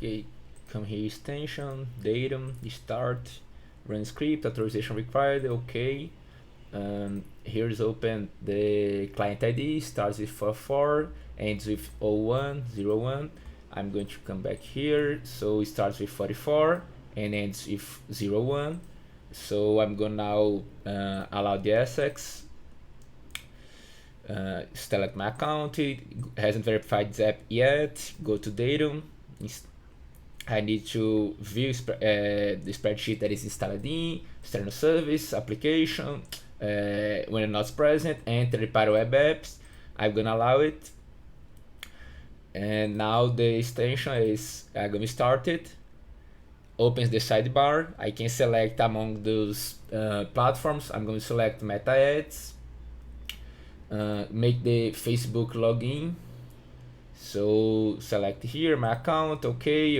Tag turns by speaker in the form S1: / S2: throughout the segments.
S1: Okay, come here, extension, datum, start, run script, authorization required, okay. Here's open the client ID, starts with 44, ends with 0101. I'm going to come back here, so it starts with 44 and ends with 01. So I'm going to now allow the access. Select my account, it hasn't verified Zap yet, go to Datum. I need to view the spreadsheet that is installed in, external service, application, when it's not present, and third-party web apps. I'm gonna allow it. And now the extension is gonna start it. Opens the sidebar. I can select among those platforms. I'm going to select Meta Ads. Make the Facebook login. So select here my account, okay.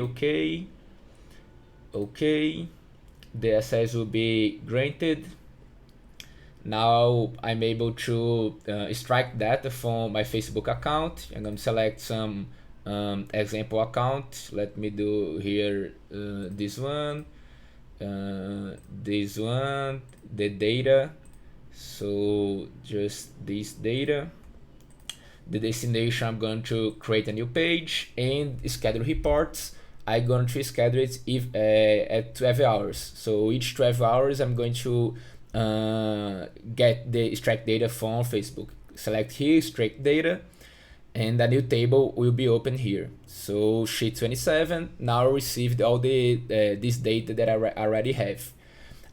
S1: The access will be granted. Now I'm able to extract data from my Facebook account. I'm going to select some example account. Let me do here this one, the data. So just this data. The destination, I'm going to create a new page and schedule reports. I'm going to schedule it at 12 hours. So each 12 hours, I'm going to get the extract data from Facebook. Select here, extract data, and a new table will be open here. So sheet 27 now received all the this data that I already have.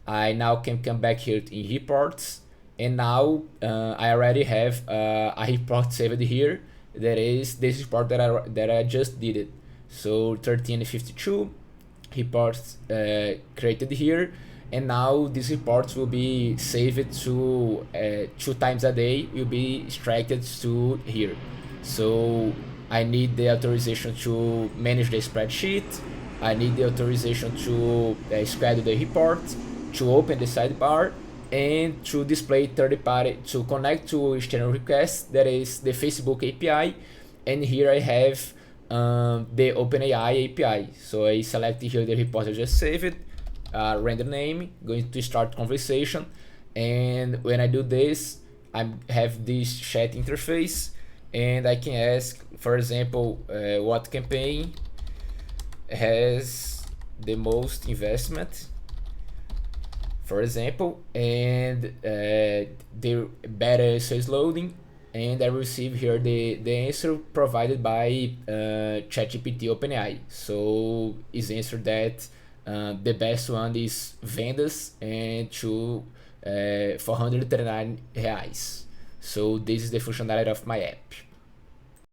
S1: I now can come back here in reports, and now I already have a report saved here. That is this report that I just did it. So 1352 reports created here, and now these reports will be saved to 2 times a day. Will be extracted to here. So I need the authorization to manage the spreadsheet. I need the authorization to schedule the report, to open the sidebar, and to display third party, to connect to external requests, that is the Facebook API. And here I have the OpenAI API. So I select here the report I just saved, render name, going to start conversation. And when I do this, I have this chat interface, and I can ask, for example, what campaign has the most investment, for example, and the better answer is loading, and I receive here the answer provided by ChatGPT OpenAI. So it's answered that the best one is vendas and to 439 reais. So this is the functionality of my app.